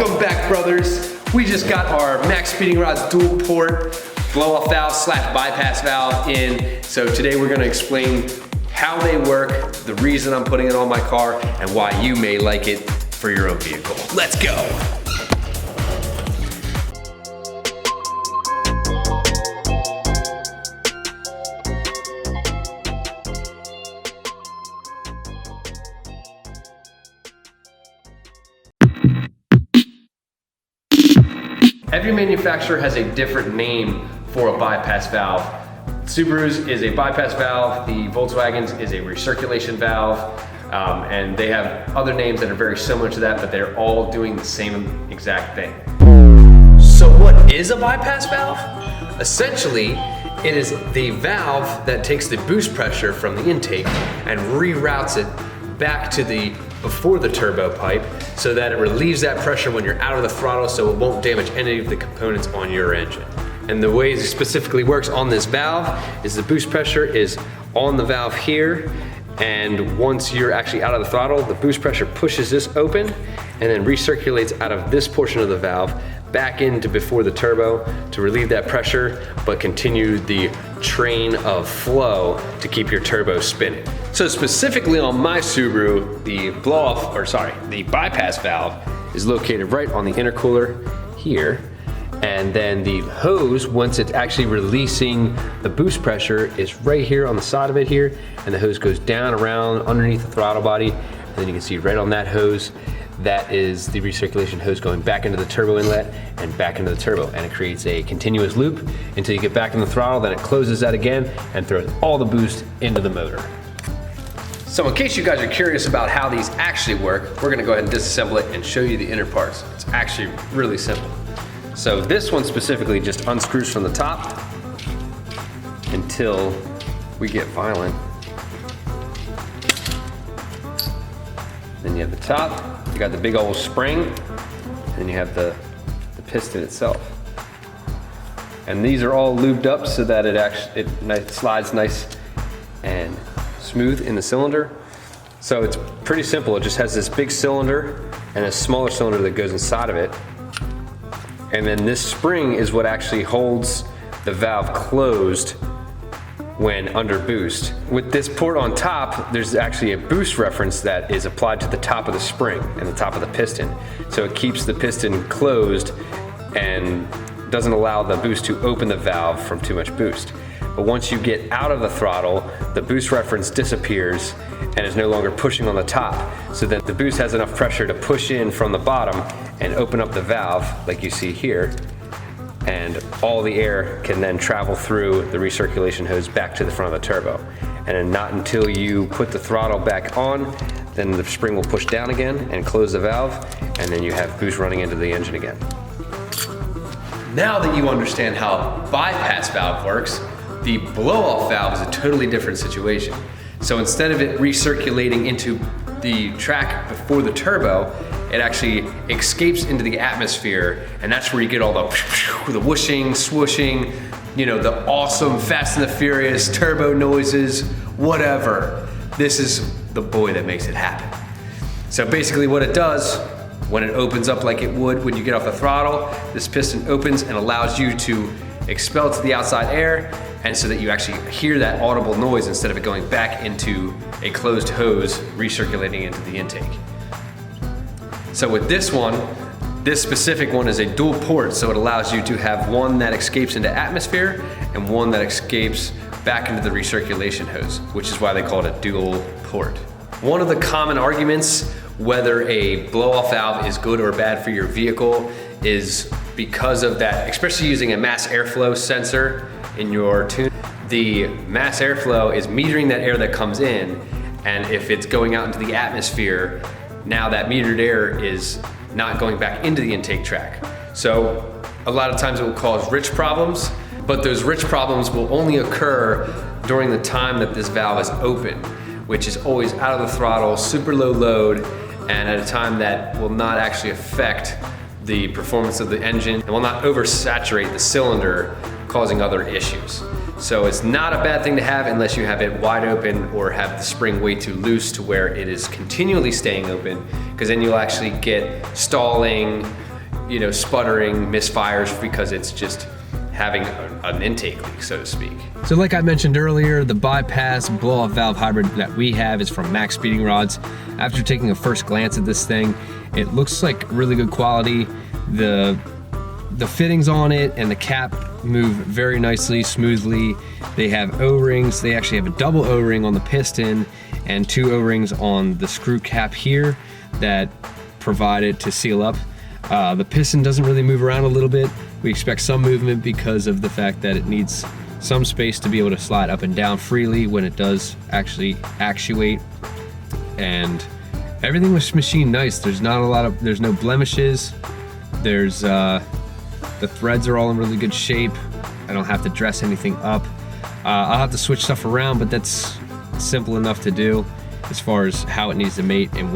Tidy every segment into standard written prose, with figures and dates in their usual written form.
Welcome back, brothers. We just got our MaxpeedingRods dual port blow-off valve / bypass valve in. So today we're gonna explain how they work, the reason I'm putting it on my car, and why you may like it for your own vehicle. Let's go. Every manufacturer has a different name for a bypass valve. Subaru's is a bypass valve, the Volkswagen's is a recirculation valve, and they have other names that are very similar to that, but they're all doing the same exact thing. So what is a bypass valve? Essentially, it is the valve that takes the boost pressure from the intake and reroutes it back to the before the turbo pipe so that it relieves that pressure when you're out of the throttle so it won't damage any of the components on your engine. And the way it specifically works on this valve is the boost pressure is on the valve here, and once you're actually out of the throttle, the boost pressure pushes this open and then recirculates out of this portion of the valve back into before the turbo to relieve that pressure, but continue the train of flow to keep your turbo spinning. So specifically on my Subaru, the the bypass valve is located right on the intercooler here. And then the hose, once it's actually releasing the boost pressure, is right here on the side of it here. And the hose goes down around underneath the throttle body. And then you can see right on that hose, that is the recirculation hose going back into the turbo inlet and back into the turbo. And it creates a continuous loop until you get back in the throttle, then it closes that again and throws all the boost into the motor. So in case you guys are curious about how these actually work, we're gonna go ahead and disassemble it and show you the inner parts. It's actually really simple. So this one specifically just unscrews from the top until we get violent. Then you have the top, you got the big old spring, and you have the piston itself. And these are all lubed up so that it slides nice and smooth in the cylinder. So it's pretty simple. It just has this big cylinder and a smaller cylinder that goes inside of it. And then this spring is what actually holds the valve closed when under boost. With this port on top, there's actually a boost reference that is applied to the top of the spring and the top of the piston. So it keeps the piston closed and doesn't allow the boost to open the valve from too much boost. But once you get out of the throttle, the boost reference disappears and is no longer pushing on the top. So then the boost has enough pressure to push in from the bottom and open up the valve like you see here. And all the air can then travel through the recirculation hose back to the front of the turbo. And then not until you put the throttle back on, then the spring will push down again and close the valve, and then you have boost running into the engine again. Now that you understand how bypass valve works, the blow-off valve is a totally different situation. So instead of it recirculating into the track before the turbo, it actually escapes into the atmosphere, and that's where you get all the whooshing, swooshing, you know, the awesome Fast and the Furious turbo noises, whatever. This is the boy that makes it happen. So basically what it does, when it opens up like it would when you get off the throttle, this piston opens and allows you to expel to the outside air, and so that you actually hear that audible noise instead of it going back into a closed hose recirculating into the intake. So with this one, this specific one is a dual port, so it allows you to have one that escapes into atmosphere and one that escapes back into the recirculation hose, which is why they call it a dual port. One of the common arguments whether a blow-off valve is good or bad for your vehicle is because of that, especially using a mass airflow sensor in your tune. The mass airflow is metering that air that comes in, and if it's going out into the atmosphere, now that metered air is not going back into the intake track. So a lot of times it will cause rich problems, but those rich problems will only occur during the time that this valve is open, which is always out of the throttle, super low load, and at a time that will not actually affect the performance of the engine and will not oversaturate the cylinder, causing other issues. So it's not a bad thing to have unless you have it wide open or have the spring way too loose to where it is continually staying open, because then you'll actually get stalling, you know, sputtering, misfires because it's just having an intake leak, so to speak. So like I mentioned earlier, the bypass blow-off valve hybrid that we have is from Maxpeeding Rods. After taking a first glance at this thing, it looks like really good quality. The fittings on it and the cap move very nicely, smoothly. They have O-rings. They actually have a double O-ring on the piston and 2 O-rings on the screw cap here that provide it to seal up. The piston doesn't really move around a little bit. We expect some movement because of the fact that it needs some space to be able to slide up and down freely when it does actually actuate. And everything was machined nice. There's no blemishes. There's the threads are all in really good shape. I don't have to dress anything up. I'll have to switch stuff around, but that's simple enough to do as far as how it needs to mate and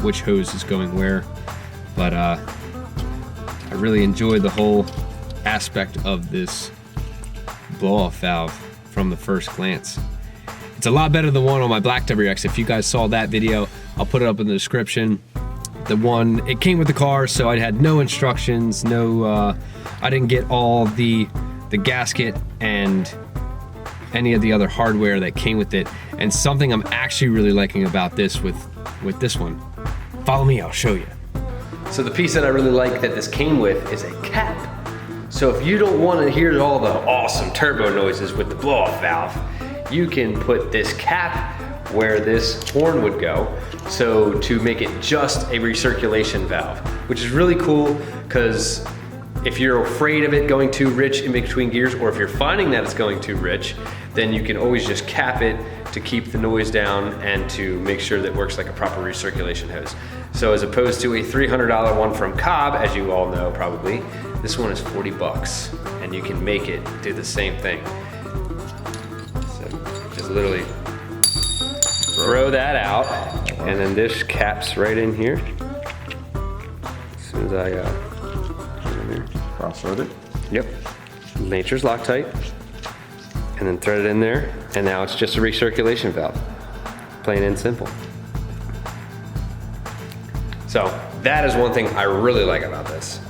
which hose is going where. But I really enjoy the whole aspect of this blow-off valve from the first glance. It's a lot better than the one on my Black WX. If you guys saw that video, I'll put it up in the description. The one, it came with the car, so I had no instructions, I didn't get all the gasket and any of the other hardware that came with it. And something I'm actually really liking about this with this one. Follow me, I'll show you. So the piece that I really like that this came with is a cap. So if you don't want to hear all the awesome turbo noises with the blow-off valve, you can put this cap where this horn would go, so to make it just a recirculation valve, which is really cool because if you're afraid of it going too rich in between gears, or if you're finding that it's going too rich, then you can always just cap it to keep the noise down and to make sure that it works like a proper recirculation hose. So as opposed to a $300 one from Cobb, as you all know probably, this one is 40 bucks and you can make it do the same thing. So just literally throw that out, and then this caps right in here. As soon as I get in there. Cross-thread it. Yep. Nature's Loctite. And then thread it in there, and now it's just a recirculation valve. Plain and simple. So that is one thing I really like about this.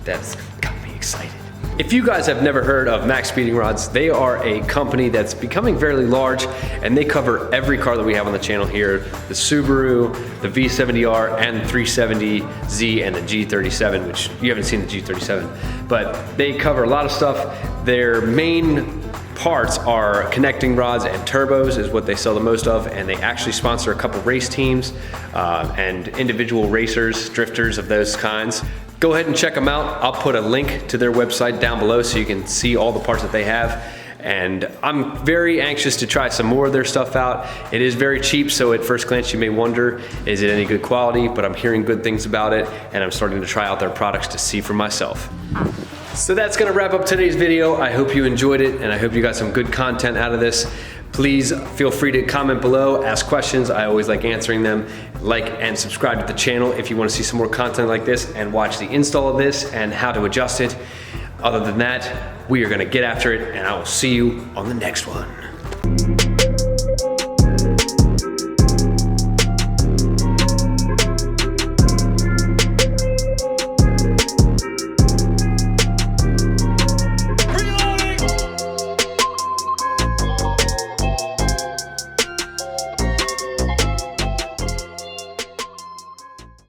That's got me excited. If you guys have never heard of Maxpeeding Rods, they are a company that's becoming fairly large, and they cover every car that we have on the channel here. The Subaru, the V70R, and 370Z, and the G37, which you haven't seen the G37, but they cover a lot of stuff. Their main parts are connecting rods and turbos is what they sell the most of, and they actually sponsor a couple race teams and individual racers, drifters of those kinds. Go ahead and check them out. I'll put a link to their website down below so you can see all the parts that they have. And I'm very anxious to try some more of their stuff out. It is very cheap, so at first glance you may wonder, is it any good quality? But I'm hearing good things about it, and I'm starting to try out their products to see for myself. So that's gonna wrap up today's video. I hope you enjoyed it, and I hope you got some good content out of this. Please feel free to comment below, ask questions. I always like answering them. Like and subscribe to the channel if you want to see some more content like this and watch the install of this and how to adjust it. Other than that, we are gonna get after it, and I will see you on the next one.